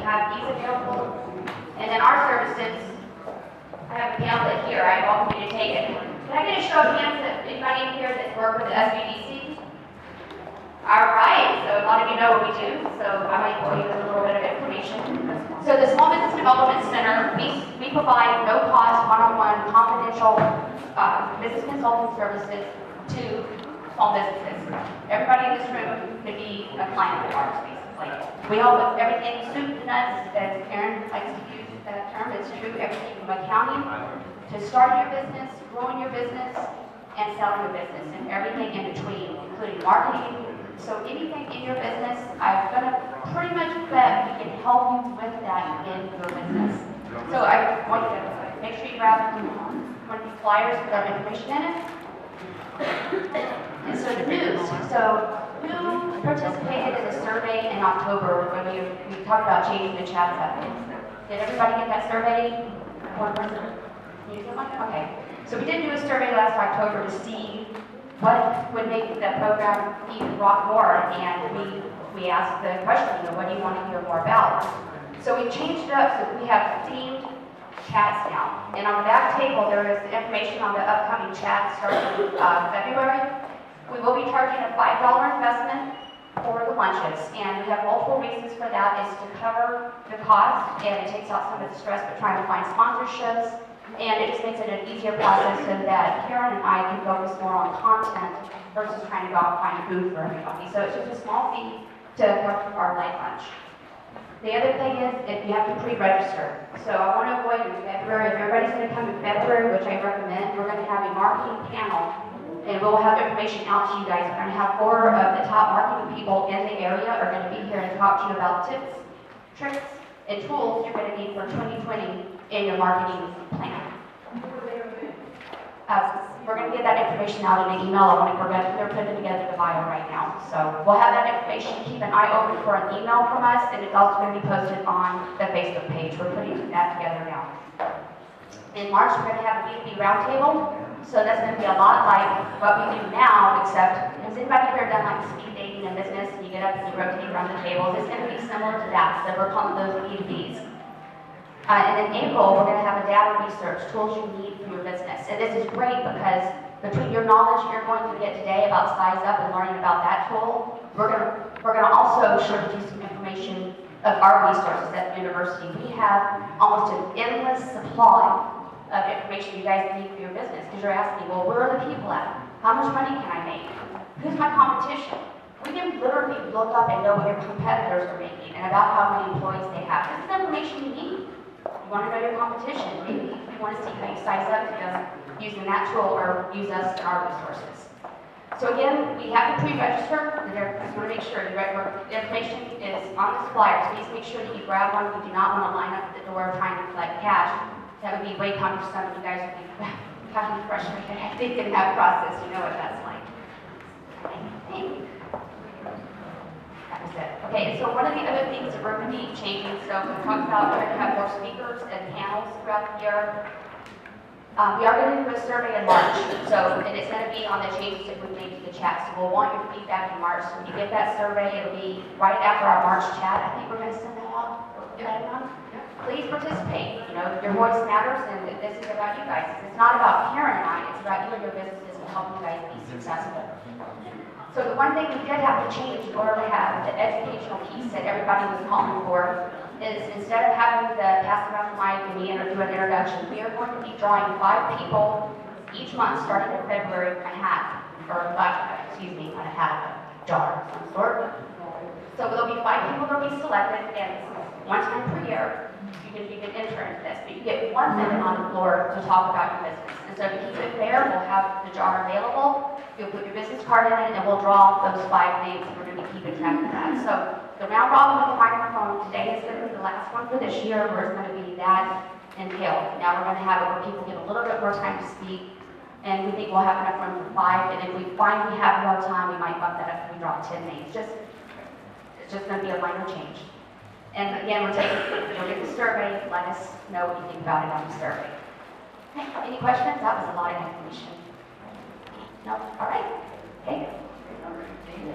have these available. And then our services, I have a pamphlet here, I welcome you to take it. Can I get a show of hands of anybody in here that's worked with the SBDC? All right, so a lot of you know what we do, so I might tell you a little bit of information. So the Small Business Development Center, we provide no-cost, one-on-one, confidential business consulting services to small businesses. Everybody in this room could be a client of ours, basically. We help with everything soup to nuts, as Karen likes to use that term. It's true, everything from accounting to starting your business, growing your business, and selling your business, and everything in between, including marketing. So anything in your business, I'm going to pretty much bet we can help you with that in your business. So I want you to make sure you grab one of these flyers with our information in it. And so the news. So who participated in the survey in October when we talked about changing the chat settings? Did everybody get that survey? One person? You get one? Okay. So we did do a survey last October to see what would make the program even rock more, and we asked the question, what do you want to hear more about? So we changed it up so we have themed chats now. And on the back table, there is information on the upcoming chat starting February. We will be charging a $5 investment for the lunches, and we have multiple reasons for that. Is to cover the cost, and it takes out some of the stress of trying to find sponsorships. And it just makes it an easier process so that Karen and I can focus more on content versus trying to go out and find a booth for everybody. So it's just a small fee to cover our light lunch. The other thing is you have to pre-register. So I want to avoid in February. If everybody's going to come in February, which I recommend, we're going to have a marketing panel, and we'll have information out to you guys. We're going to have 4 of the top marketing people in the area are going to be here and talk to you about tips, tricks, and tools you're going to need for 2020 in your marketing plan. We're going to get that information out in an email. They're putting together the bio right now. So we'll have that information. Keep an eye open for an email from us, and it's also going to be posted on the Facebook page. We're putting that together now. In March, we're going to have a B2B roundtable. So that's going to be a lot like what we do now, except has anybody here done like speed dating in business? And you get up and you rotate around the tables. It's going to be similar to that. So we're calling those B2Bs. And in April, we're going to have a data research, tools you need for your business. And this is great because between your knowledge you're going to get today about Size Up and learning about that tool, we're going to also share with you some information of our resources at the university. We have almost an endless supply of information you guys need for your business, because you're asking, well, where are the people at? How much money can I make? Who's my competition? We can literally look up and know what your competitors are making and about how many employees they have. This is information you need. You want to know your competition. Maybe you want to see how you size up to using that tool or use us and our resources. So again, we have to pre-register. I just want to make sure the information is on this flyer. So please make sure that you grab one. We do not want to line up at the door trying to collect cash. That would be way cumbersome. You guys would be kind of frustrated. I think in that process, you know what that's like. I think. That was it. Okay, so one of the other things that we're going to be changing, so we talked about trying to have more speakers and panels throughout the year. We are going to do a survey in March, and it's going to be on the changes that we made to the chat. So we'll want your feedback in March. So when you get that survey, it'll be right after our March chat. I think we're going to send that out. Please participate. Your voice matters, and this is about you guys. It's not about Karen and I. It's about you and your businesses and helping you guys be successful. So the one thing we did have to change in order to have the educational piece that everybody was calling for is instead of having the pass around the mic and me do an introduction, we are going to be drawing 5 people each month starting in February on a hat, or on a hat, a jar of some sort. So there'll be 5 people that will be selected, and one time per year, you can enter into this, but you get 1 minute on the floor to talk about your business. And so to keep it fair, we'll have the jar available. You'll put your business card in it, and we'll draw those 5 names. We're going to be keeping track of that. So the round robin with the microphone today is going to be the last one for this year, where it's going to be that entailed. Now we're going to have it where people get a little bit more time to speak, and we think we'll have enough room for 5. And if we find we have more time, we might bump that up if we draw 10 names. It's just going to be a minor change. And again, you'll get the survey. Let us know what you think about it on the survey. Okay, any questions? That was a lot of information. No? All right. Okay.